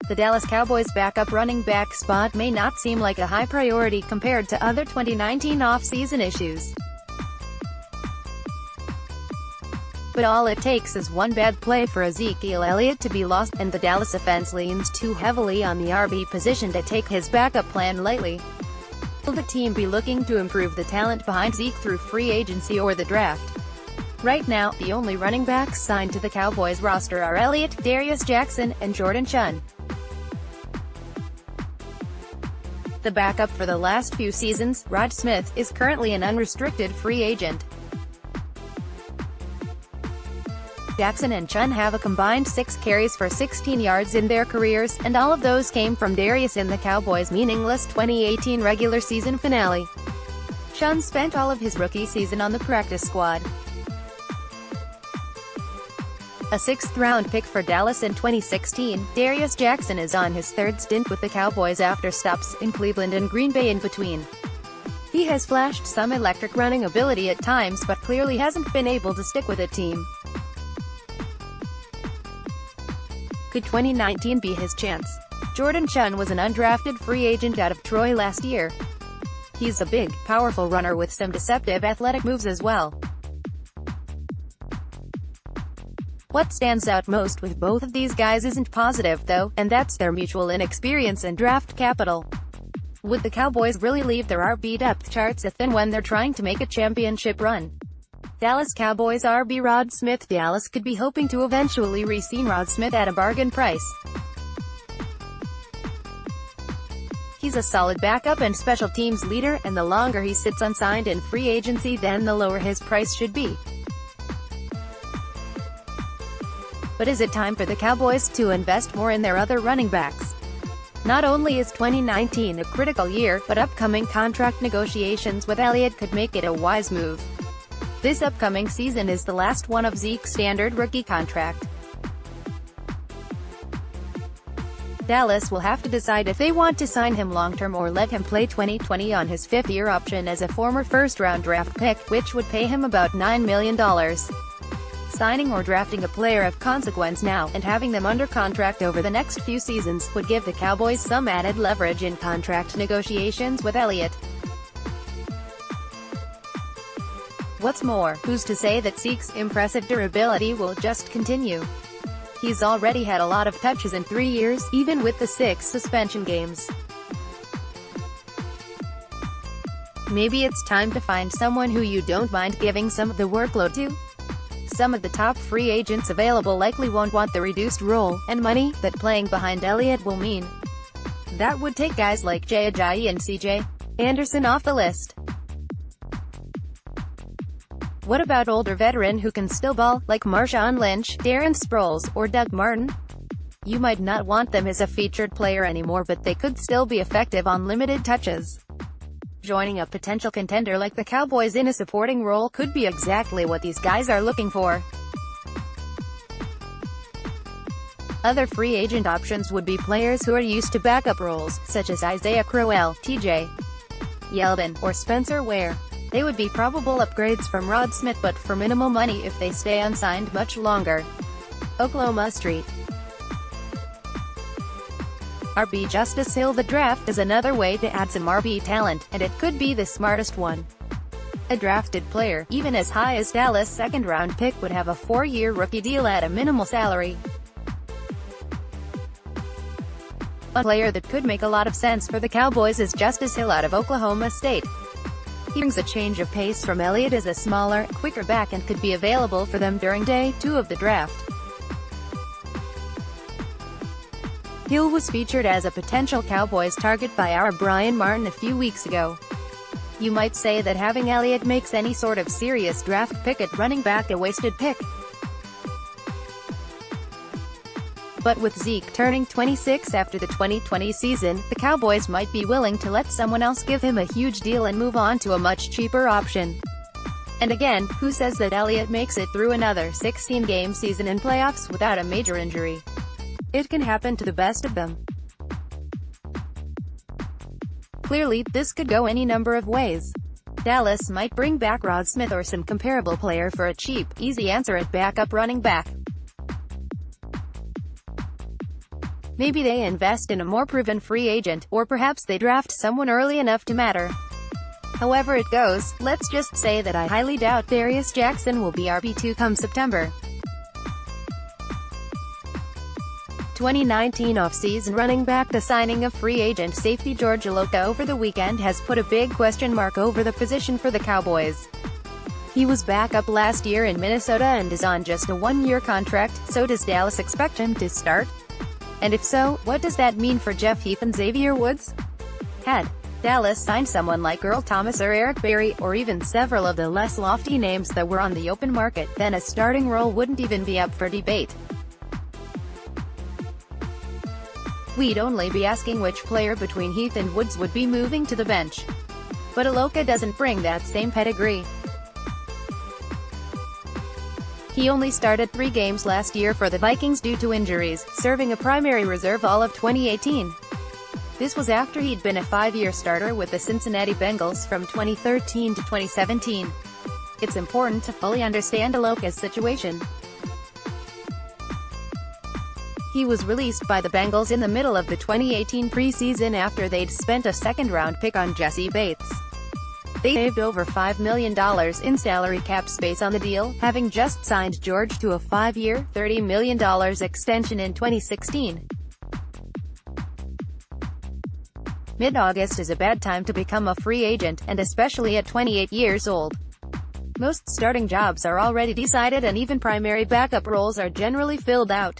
The Dallas Cowboys' backup running back spot may not seem like a high priority compared to other 2019 offseason issues. But all it takes is one bad play for Ezekiel Elliott to be lost, and the Dallas offense leans too heavily on the RB position to take his backup plan lightly. Will the team be looking to improve the talent behind Zeke through free agency or the draft? Right now, the only running backs signed to the Cowboys roster are Elliott, Darius Jackson, and Jordan Chunn. The backup for the last few seasons, Rod Smith, is currently an unrestricted free agent. Jackson and Chunn have a combined 6 carries for 16 yards in their careers, and all of those came from Darius in the Cowboys' meaningless 2018 regular season finale. Chunn spent all of his rookie season on the practice squad. A 6th-round pick for Dallas in 2016, Darius Jackson is on his 3rd stint with the Cowboys after stops in Cleveland and Green Bay in between. He has flashed some electric running ability at times but clearly hasn't been able to stick with a team. Could 2019 be his chance? Jordan Chunn was an undrafted free agent out of Troy last year. He's a big, powerful runner with some deceptive athletic moves as well. What stands out most with both of these guys isn't positive, though, and that's their mutual inexperience and draft capital. Would the Cowboys really leave their RB depth charts thin when they're trying to make a championship run? Dallas Cowboys RB Rod Smith. Dallas could be hoping to eventually re-sign Rod Smith at a bargain price. He's a solid backup and special teams leader, and the longer he sits unsigned in free agency, then the lower his price should be. But is it time for the Cowboys to invest more in their other running backs? Not only is 2019 a critical year, but upcoming contract negotiations with Elliott could make it a wise move. This upcoming season is the last one of Zeke's standard rookie contract. Dallas will have to decide if they want to sign him long-term or let him play 2020 on his 5th-year option as a former first-round draft pick, which would pay him about $9 million. Signing or drafting a player of consequence now, and having them under contract over the next few seasons, would give the Cowboys some added leverage in contract negotiations with Elliott. What's more, who's to say that Zeke's impressive durability will just continue? He's already had a lot of touches in 3 years, even with the 6 suspension games. Maybe it's time to find someone who you don't mind giving some of the workload to. Some of the top free agents available likely won't want the reduced role and money that playing behind Elliott will mean. That would take guys like Jay Ajayi and CJ Anderson off the list. What about older veteran who can still ball, like Marshawn Lynch, Darren Sproles, or Doug Martin? You might not want them as a featured player anymore, but they could still be effective on limited touches. Joining a potential contender like the Cowboys in a supporting role could be exactly what these guys are looking for. Other free agent options would be players who are used to backup roles, such as Isaiah Crowell, TJ Yeldon, or Spencer Ware. They would be probable upgrades from Rod Smith, but for minimal money if they stay unsigned much longer. Oklahoma Street. RB Justice Hill. The draft is another way to add some RB talent, and it could be the smartest one. A drafted player, even as high as Dallas' 2nd-round pick, would have a 4-year rookie deal at a minimal salary. A player that could make a lot of sense for the Cowboys is Justice Hill out of Oklahoma State. He brings a change of pace from Elliott as a smaller, quicker back and could be available for them during day 2 of the draft. Hill was featured as a potential Cowboys target by our Brian Martin a few weeks ago. You might say that having Elliott makes any sort of serious draft pick at running back a wasted pick. But with Zeke turning 26 after the 2020 season, the Cowboys might be willing to let someone else give him a huge deal and move on to a much cheaper option. And again, who says that Elliott makes it through another 16-game season in playoffs without a major injury? It can happen to the best of them. Clearly, this could go any number of ways. Dallas might bring back Rod Smith or some comparable player for a cheap, easy answer at backup running back. Maybe they invest in a more proven free agent, or perhaps they draft someone early enough to matter. However it goes, let's just say that I highly doubt Darius Jackson will be RB2 come September. 2019 offseason running back. The signing of free agent safety Jorge Elliott over the weekend has put a big question mark over the position for the Cowboys. He was backup last year in Minnesota and is on just a one-year contract, so does Dallas expect him to start? And if so, what does that mean for Jeff Heath and Xavier Woods? Had Dallas signed someone like Earl Thomas or Eric Berry, or even several of the less lofty names that were on the open market, then a starting role wouldn't even be up for debate. We'd only be asking which player between Heath and Woods would be moving to the bench. But Elliott doesn't bring that same pedigree. He only started 3 games last year for the Vikings due to injuries, serving a primary reserve all of 2018. This was after he'd been a 5-year starter with the Cincinnati Bengals from 2013 to 2017. It's important to fully understand Elliott's situation. He was released by the Bengals in the middle of the 2018 preseason after they'd spent a second-round pick on Jesse Bates. They saved over $5 million in salary cap space on the deal, having just signed George to a 5-year, $30 million extension in 2016. Mid-August is a bad time to become a free agent, and especially at 28 years old. Most starting jobs are already decided and even primary backup roles are generally filled out.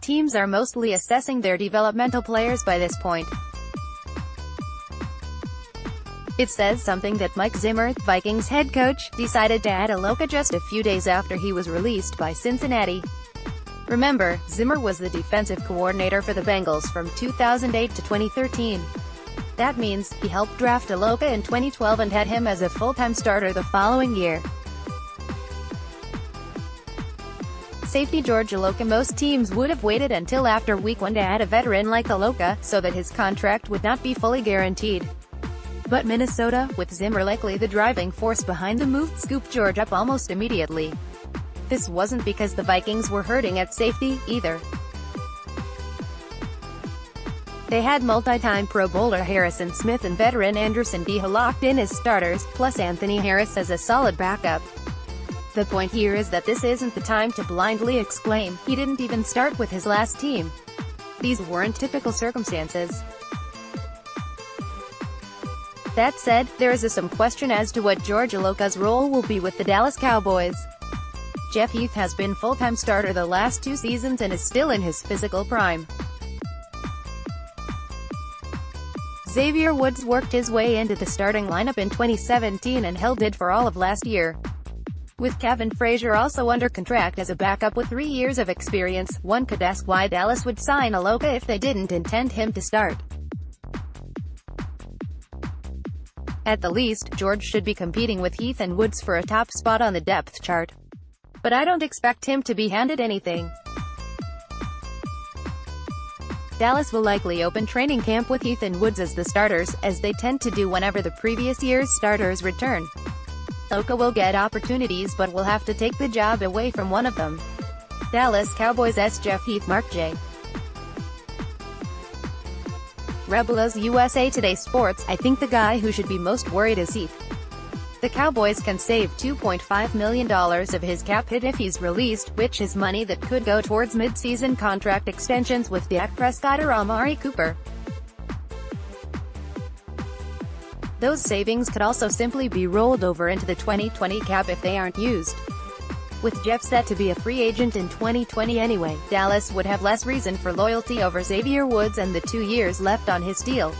Teams are mostly assessing their developmental players by this point. It says something that Mike Zimmer, Vikings head coach, decided to add Elliott just a few days after he was released by Cincinnati. Remember, Zimmer was the defensive coordinator for the Bengals from 2008 to 2013. That means, he helped draft Elliott in 2012 and had him as a full-time starter the following year. Safety Jorge Elliott. Most teams would have waited until after week 1 to add a veteran like Elliott, so that his contract would not be fully guaranteed. But Minnesota, with Zimmer likely the driving force behind the move, scooped George up almost immediately. This wasn't because the Vikings were hurting at safety, either. They had multi-time Pro Bowler Harrison Smith and veteran Anderson Deha locked in as starters, plus Anthony Harris as a solid backup. The point here is that this isn't the time to blindly exclaim, "He didn't even start with his last team." These weren't typical circumstances. That said, there is some question as to what Jorge Elliott's role will be with the Dallas Cowboys. Jeff Heath has been full-time starter the last 2 seasons and is still in his physical prime. Xavier Woods worked his way into the starting lineup in 2017 and held it for all of last year. With Kevin Frazier also under contract as a backup with 3 years of experience, one could ask why Dallas would sign Elliott if they didn't intend him to start. At the least, George should be competing with Heath and Woods for a top spot on the depth chart. But I don't expect him to be handed anything. Dallas will likely open training camp with Heath and Woods as the starters, as they tend to do whenever the previous year's starters return. Elliott will get opportunities but will have to take the job away from one of them. Dallas Cowboys Jeff Heath. Mark J. Rebels USA Today Sports. I think the guy who should be most worried is Heath. The Cowboys can save $2.5 million of his cap hit if he's released, which is money that could go towards mid-season contract extensions with Dak Prescott or Amari Cooper. Those savings could also simply be rolled over into the 2020 cap if they aren't used. With Jeff set to be a free agent in 2020 anyway, Dallas would have less reason for loyalty over Xavier Woods and the 2 years left on his deal.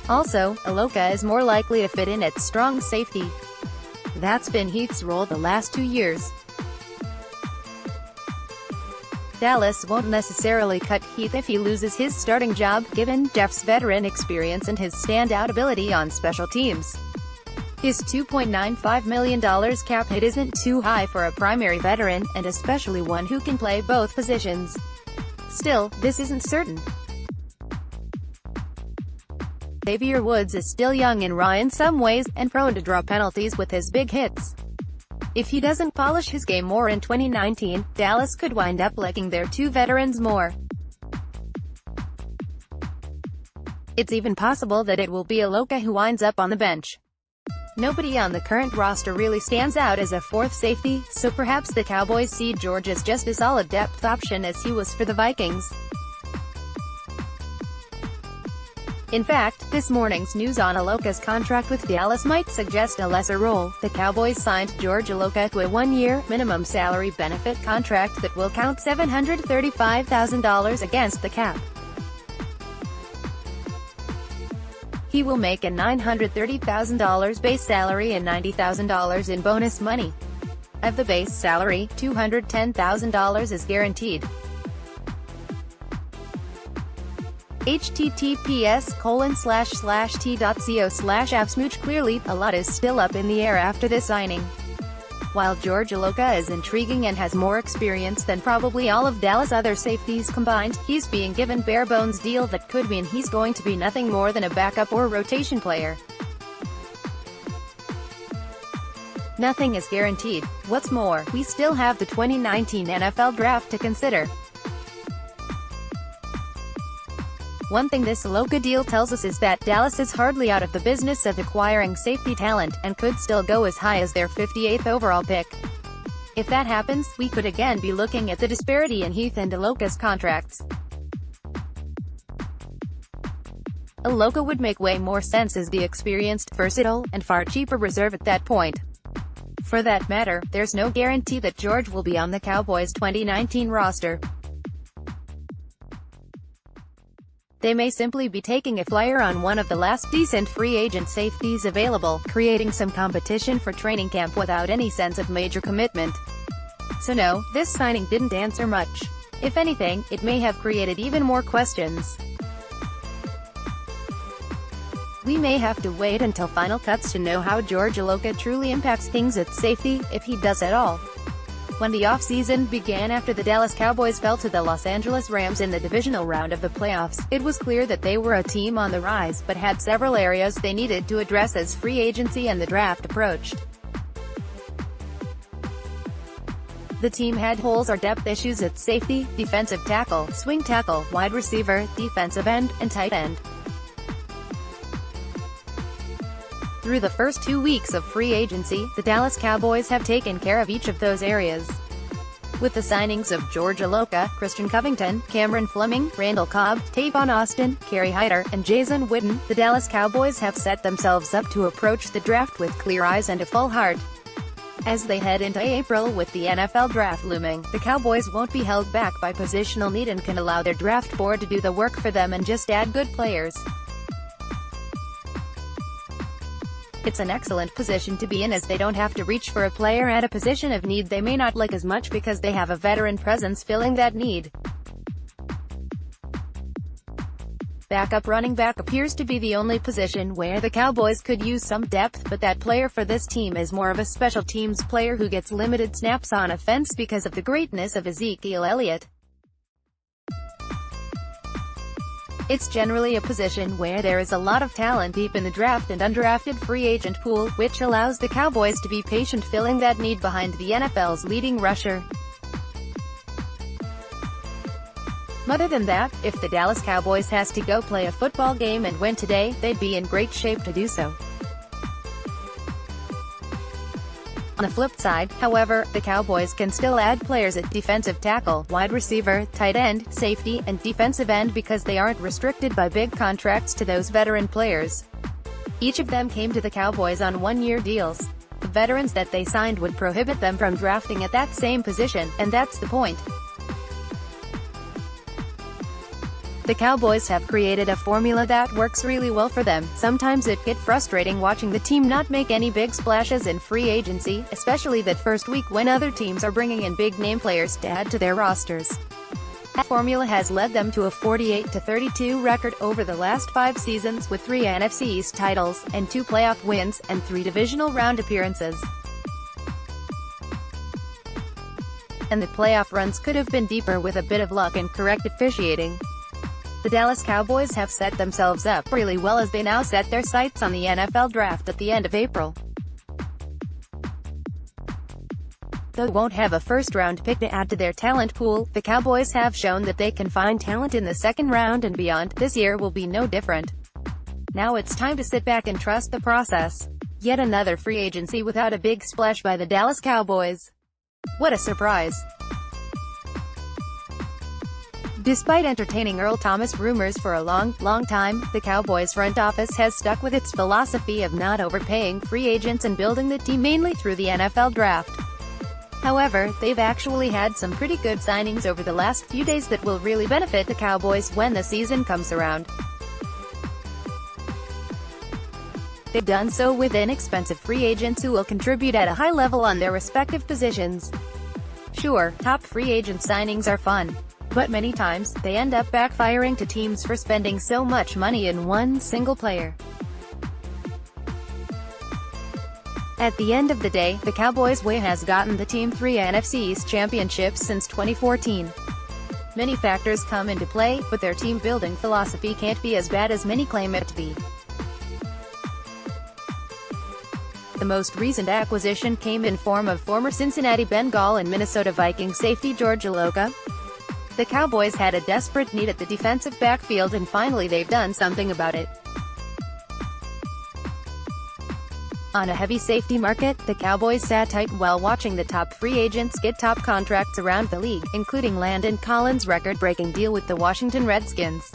Also, Elliott is more likely to fit in at strong safety. That's been Heath's role the last 2 years. Dallas won't necessarily cut Heath if he loses his starting job, given Jeff's veteran experience and his standout ability on special teams. His $2.95 million cap hit isn't too high for a primary veteran, and especially one who can play both positions. Still, this isn't certain. Xavier Woods is still young and raw in some ways, and prone to draw penalties with his big hits. If he doesn't polish his game more in 2019, Dallas could wind up liking their two veterans more. It's even possible that it will be Elliott who winds up on the bench. Nobody on the current roster really stands out as a fourth safety, so perhaps the Cowboys see George as just a solid depth option as he was for the Vikings. In fact, this morning's news on Elliott's contract with Dallas might suggest a lesser role. The Cowboys signed George Elliott to a one-year, minimum salary benefit contract that will count $735,000 against the cap. He will make a $930,000 base salary and $90,000 in bonus money. Of the base salary, $210,000 is guaranteed. https://t.co/avsmooch. Clearly, a lot is still up in the air after this signing. While George Elliott is intriguing and has more experience than probably all of Dallas' other safeties combined, he's being given bare-bones deal that could mean he's going to be nothing more than a backup or rotation player. Nothing is guaranteed. What's more, we still have the 2019 NFL Draft to consider. One thing this Elliott deal tells us is that Dallas is hardly out of the business of acquiring safety talent, and could still go as high as their 58th overall pick. If that happens, we could again be looking at the disparity in Heath and Elliott's contracts. Elliott would make way more sense as the experienced, versatile, and far cheaper reserve at that point. For that matter, there's no guarantee that George will be on the Cowboys' 2019 roster. They may simply be taking a flyer on one of the last decent free agent safeties available, creating some competition for training camp without any sense of major commitment. So no, this signing didn't answer much. If anything, it may have created even more questions. We may have to wait until final cuts to know how George Elliott truly impacts things at safety, if he does at all. When the offseason began after the Dallas Cowboys fell to the Los Angeles Rams in the divisional round of the playoffs, it was clear that they were a team on the rise, but had several areas they needed to address as free agency and the draft approached. The team had holes or depth issues at safety, defensive tackle, swing tackle, wide receiver, defensive end, and tight end. Through the first 2 weeks of free agency, the Dallas Cowboys have taken care of each of those areas. With the signings of George Elliott, Christian Covington, Cameron Fleming, Randall Cobb, Tavon Austin, Kerry Hyder, and Jason Witten, the Dallas Cowboys have set themselves up to approach the draft with clear eyes and a full heart. As they head into April with the NFL Draft looming, the Cowboys won't be held back by positional need and can allow their draft board to do the work for them and just add good players. It's an excellent position to be in, as they don't have to reach for a player at a position of need they may not like as much because they have a veteran presence filling that need. Backup running back appears to be the only position where the Cowboys could use some depth, but that player for this team is more of a special teams player who gets limited snaps on offense because of the greatness of Ezekiel Elliott. It's generally a position where there is a lot of talent deep in the draft and undrafted free agent pool, which allows the Cowboys to be patient filling that need behind the NFL's leading rusher. Other than that, if the Dallas Cowboys has to go play a football game and win today, they'd be in great shape to do so. On the flip side, however, the Cowboys can still add players at defensive tackle, wide receiver, tight end, safety, and defensive end because they aren't restricted by big contracts to those veteran players. Each of them came to the Cowboys on one-year deals. The veterans that they signed would prohibit them from drafting at that same position, and that's the point. The Cowboys have created a formula that works really well for them. Sometimes it gets frustrating watching the team not make any big splashes in free agency, especially that first week when other teams are bringing in big-name players to add to their rosters. That formula has led them to a 48-32 record over the last 5 seasons, with 3 NFC East titles, and 2 playoff wins, and 3 divisional round appearances. And the playoff runs could have been deeper with a bit of luck and correct officiating. The Dallas Cowboys have set themselves up really well as they now set their sights on the NFL Draft at the end of April. Though they won't have a first-round pick to add to their talent pool, the Cowboys have shown that they can find talent in the second round and beyond. This year will be no different. Now it's time to sit back and trust the process. Yet another free agency without a big splash by the Dallas Cowboys. What a surprise. Despite entertaining Earl Thomas rumors for a long time, the Cowboys front office has stuck with its philosophy of not overpaying free agents and building the team mainly through the NFL draft. However, they've actually had some pretty good signings over the last few days that will really benefit the Cowboys when the season comes around. They've done so with inexpensive free agents who will contribute at a high level on their respective positions. Sure, top free agent signings are fun, but many times, they end up backfiring to teams for spending so much money in one single player. At the end of the day, the Cowboys' way has gotten the team 3 NFC East championships since 2014. Many factors come into play, but their team-building philosophy can't be as bad as many claim it to be. The most recent acquisition came in form of former Cincinnati Bengal and Minnesota Vikings safety George Iloka. The Cowboys had a desperate need at the defensive backfield and finally they've done something about it. On a heavy safety market, the Cowboys sat tight while watching the top free agents get top contracts around the league, including Landon Collins' record-breaking deal with the Washington Redskins.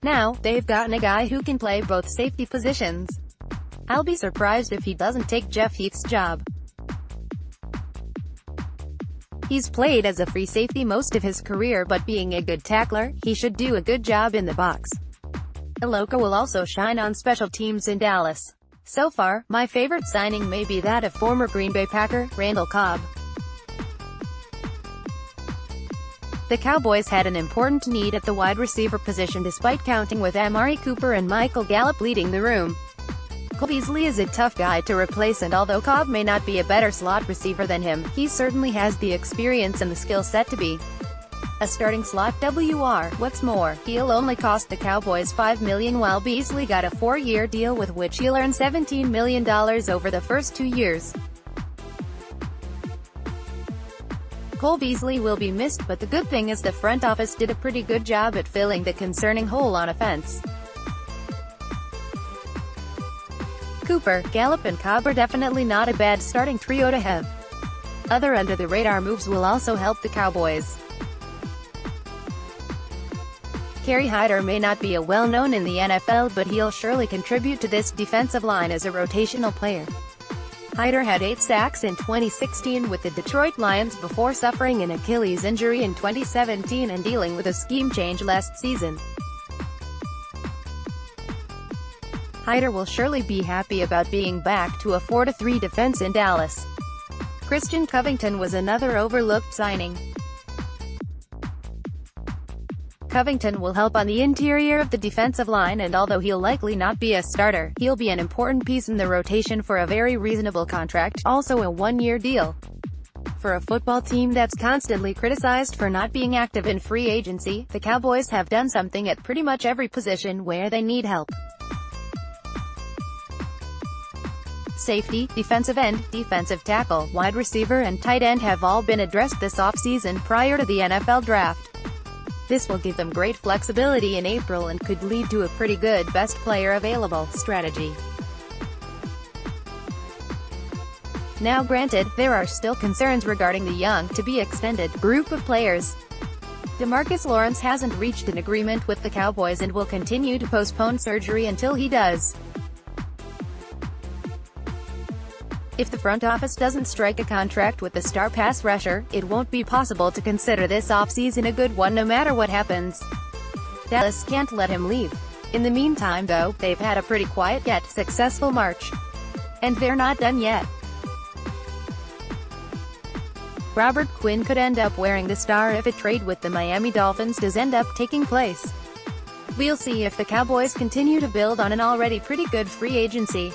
Now, they've gotten a guy who can play both safety positions. I'll be surprised if he doesn't take Jeff Heath's job. He's played as a free safety most of his career, but being a good tackler, he should do a good job in the box. Iloka will also shine on special teams in Dallas. So far, my favorite signing may be that of former Green Bay Packer, Randall Cobb. The Cowboys had an important need at the wide receiver position despite counting with Amari Cooper and Michael Gallup leading the room. Cole Beasley is a tough guy to replace, and although Cobb may not be a better slot receiver than him, he certainly has the experience and the skill set to be a starting slot WR. What's more, he'll only cost the Cowboys $5 million while Beasley got a 4-year deal with which he'll earn $17 million over the first 2 years. Cole Beasley will be missed, but the good thing is the front office did a pretty good job at filling the concerning hole on offense. Cooper, Gallup and Cobb are definitely not a bad starting trio to have. Other under-the-radar moves will also help the Cowboys. Kerry Hyder may not be a well-known in the NFL, but he'll surely contribute to this defensive line as a rotational player. Hyder had 8 sacks in 2016 with the Detroit Lions before suffering an Achilles injury in 2017 and dealing with a scheme change last season. Hyder will surely be happy about being back to a 4-3 defense in Dallas. Christian Covington was another overlooked signing. Covington will help on the interior of the defensive line, and although he'll likely not be a starter, he'll be an important piece in the rotation for a very reasonable contract, also a 1-year deal. For a football team that's constantly criticized for not being active in free agency, the Cowboys have done something at pretty much every position where they need help. Safety, defensive end, defensive tackle, wide receiver and tight end have all been addressed this offseason prior to the NFL draft. This will give them great flexibility in April and could lead to a pretty good best player available strategy. Now granted, there are still concerns regarding the young, to-be-extended, group of players. DeMarcus Lawrence hasn't reached an agreement with the Cowboys and will continue to postpone surgery until he does. If the front office doesn't strike a contract with the star pass rusher, it won't be possible to consider this offseason a good one no matter what happens. Dallas can't let him leave. In the meantime though, they've had a pretty quiet yet successful March. And they're not done yet. Robert Quinn could end up wearing the star if a trade with the Miami Dolphins does end up taking place. We'll see if the Cowboys continue to build on an already pretty good free agency.